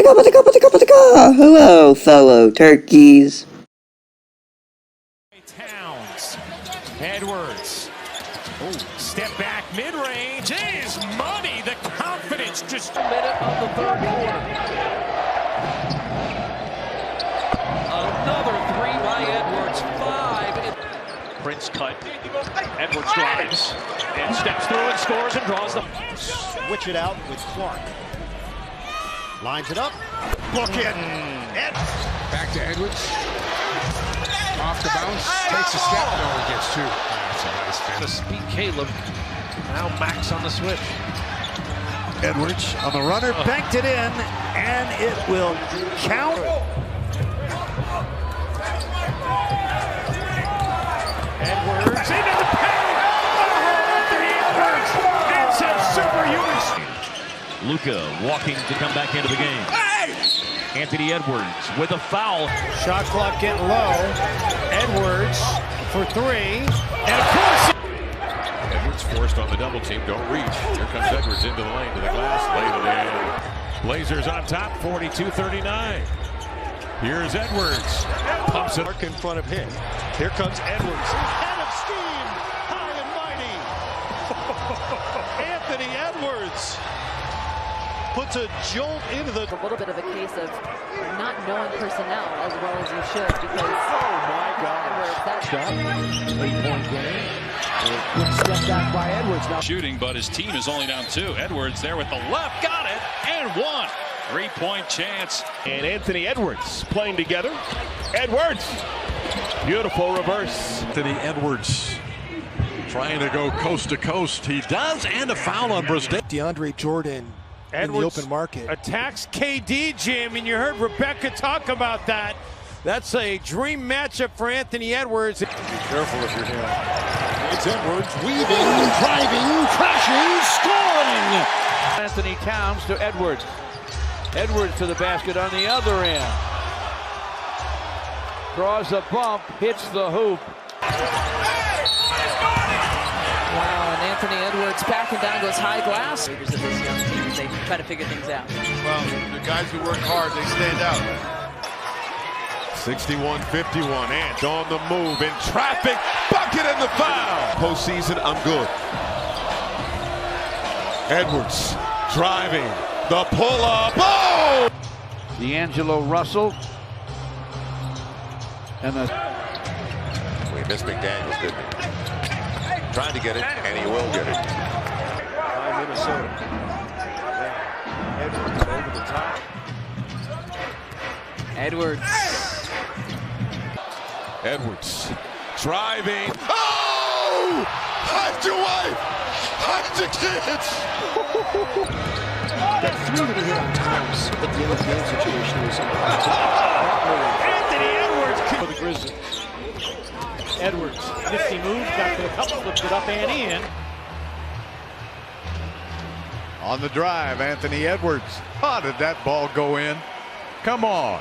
Hello, fellow turkeys. Towns. Edwards. Oh, step back, mid-range. It is money. The confidence just. Minute of the third quarter. Another three by Edwards. 5. Prince cut. Edwards drives and steps through and scores and draws the. Switch it out with Clark. Lines it up. Book it. Back to Edwards. Off the bounce. Takes a step. No, he gets two. That's a nice finish. The speed Caleb. Now Max on the switch. Edwards on the runner. Banked it in. And it will count. Edwards into the paint. Anthony Edwards. It's a superhuman. Luka walking to come back into the game. Anthony Edwards with a foul. Shot clock getting low. Edwards for three. And of course. Edwards forced on the double team. Don't reach. Here comes Edwards into the lane to the glass. Laid it in. Blazers on top. 42-39. Here's Edwards. Pumps it in front of him. Here comes Edwards. Head of steam. High and mighty. Anthony Edwards puts a jolt into the. A little bit of a case of not knowing personnel as well as you should because. Oh my God! That's 8-point game. Good step back by Edwards. Now shooting, but his team is only down 2. Edwards there with the left, got it, and 1. 3-point chance. And Anthony Edwards playing together. Edwards. Beautiful reverse. Anthony Edwards trying to go coast to coast. He does, and a foul on Bristol. DeAndre Jordan. Edwards in the open market. Attacks KD, Jim, and you heard Rebecca talk about that. That's a dream matchup for Anthony Edwards. Be careful if you're him. It's Edwards weaving, driving, crashing, scoring. Anthony Towns to Edwards. Edwards to the basket on the other end. Draws a bump, hits the hoop. wow, and Anthony Edwards backing down goes high glass. Of this young team, they try to figure things out. Well, the guys who work hard, they stand out. 61-51, Ant on the move, in traffic, bucket and the foul. Postseason, I'm good. Edwards driving, the pull-up, oh! D'Angelo Russell. And the We missed McDaniels, didn't we? Trying to get it, and he will get it. By Minnesota. Edwards over the top. Edwards. Edwards driving. Oh! Hide your wife! Hide your kids! That threw that he hit on Towns at the end of the game situation was Anthony Edwards for the Grizzlies. Edwards, nifty move, got to the cup, flipped it up and in. On the drive, Anthony Edwards. How did that ball go in? Come on.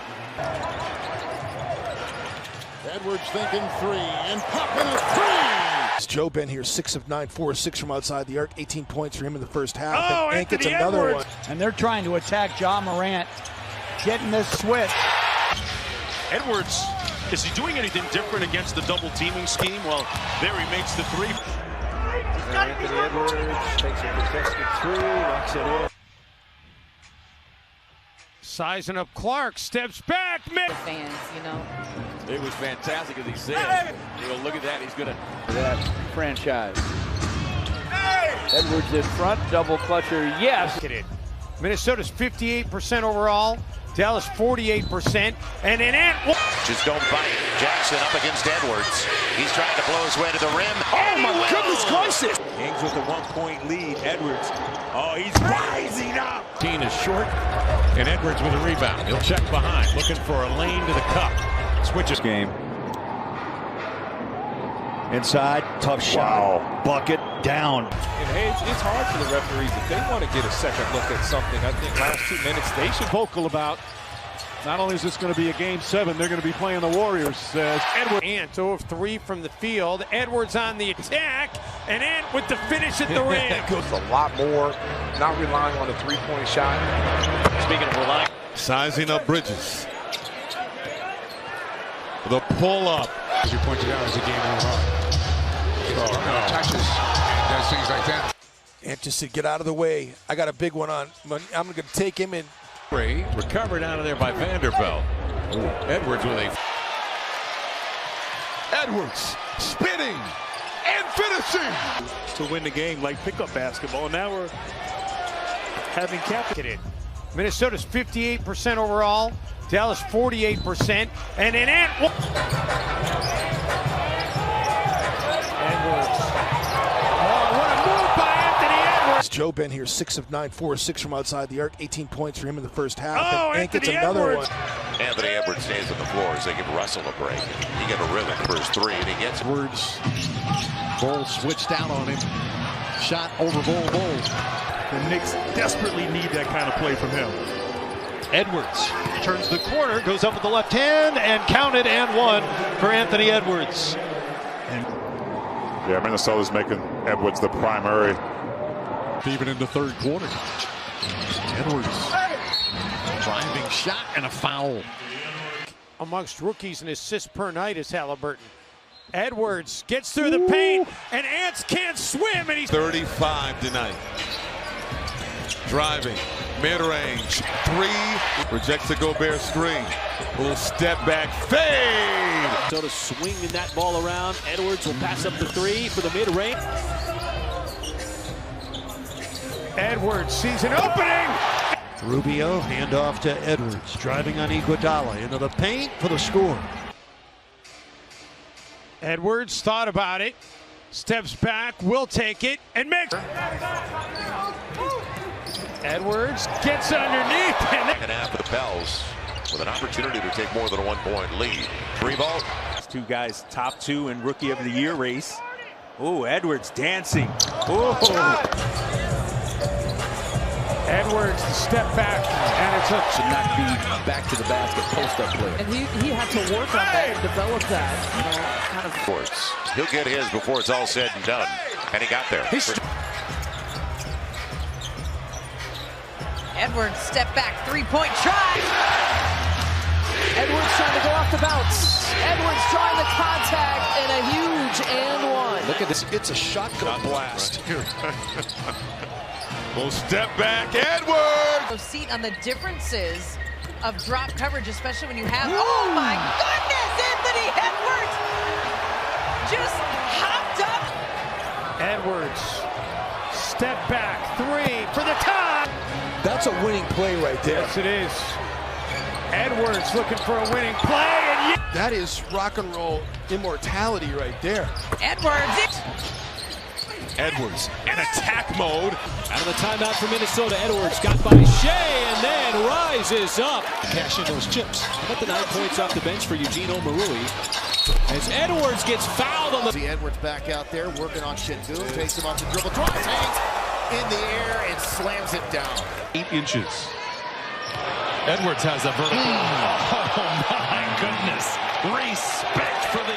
Edwards thinking three and popping a three. Joe Ben here, 6 of 9, 4 of 6 from outside the arc, 18 points for him in the first half. Oh, and gets another Edwards. one. And they're trying to attack John Morant, getting this switch. Edwards, is he doing anything different against the double teaming scheme? Well, there he makes the 3. Anthony Edwards takes a contested three, knocks it in. Sizing up Clark, steps back, Fans, you know. it was fantastic as he said. Look at that, he's gonna that franchise. Edwards in front, double clutcher, yes. Minnesota's 58% overall, Dallas 48%, and then just don't bite. Jackson up against Edwards. He's trying to blow his way to the rim. Oh my goodness gracious! Kings with a 1-point lead. Edwards. Oh, he's rising up. Dean is short, and Edwards with a rebound. He'll check behind, looking for a lane to the cup. Switches game. Inside, tough shot. Wow. Bucket down. And hey, it's hard for the referees if they want to get a second look at something. I think last 2 minutes they should vocal about. Not only is this going to be a game 7, they're going to be playing the Warriors. Says Edwards. Ant 0 of 3 from the field. Edwards on the attack, and Ant with the finish at the rim. goes a lot more, not relying on a 3-point shot. Speaking of relying, Sizing up Bridges. The pull up. As you pointed out, it's a game overall. Touches and does things like that. Anderson, get out of the way. I got a big one on. I'm going to take him in. Recovered out of there by Vanderbilt. Edwards with a. Edwards spinning and finishing to win the game like pickup basketball. Now we're having captured. Minnesota's 58% overall, Dallas 48%, and in Edwards. Oh, what a move by Anthony Edwards! Joe Ben here, 6 of 9, 4 of 6 from outside the arc, 18 points for him in the first half. Oh, and Anthony gets another Edwards. one. Anthony Edwards stays on the floor as they give Russell a break. He got a rhythm for his three, and he gets it. Edwards. Bull switched out on him. Shot over Bull. The Knicks desperately need that kind of play from him. Edwards turns the corner, goes up with the left hand, and counted and one for Anthony Edwards. Yeah, Minnesota's making Edwards the primary. Even in the third quarter. Edwards. Driving shot and a foul. Amongst rookies and assists per night is Halliburton. Edwards gets through the paint, and Ants can't swim, and he's 35 tonight. Driving, mid-range, three, rejects the Gobert screen. A little step back, fade. So to swinging that ball around, Edwards will pass up the three for the mid-range. Edwards sees an opening. Rubio, handoff to Edwards, driving on Iguodala into the paint for the score. Edwards thought about it, steps back, will take it, and makes. Edwards gets underneath. Second half of the Pels with an opportunity to take more than a 1-point lead. 3 ball. Two guys, top 2 in Rookie of the Year race. Oh, Edwards dancing. Oh. Edwards the step back, and it's a should not be back to the basket post-up play. And he had to work on that and develop that. Kind of. Courts. He'll get his before it's all said and done, and he got there. Edwards step back, 3-point try. Edwards trying to go off the bounce. Edwards trying the contact and a huge and one. Look at this. It's a shotgun blast. Little step back, Edwards! Seat on the differences of drop coverage, especially when you have. Oh my goodness, Anthony Edwards just hopped up. Edwards step back, 3 for the tie. That's a winning play right there. Yes, it is. Edwards looking for a winning play, and that is rock and roll immortality right there. Edwards in attack mode. Out of the timeout for Minnesota, Edwards got by Shea and then rises up. Cash in those chips. How about the 9 points off the bench for Eugene Omarui? As Edwards gets fouled on the. See Edwards back out there working on Shindu, takes him off the dribble, drives, hangs in the air and slams it down. 8 inches. Edwards has a vertical. Oh my goodness. Respect for the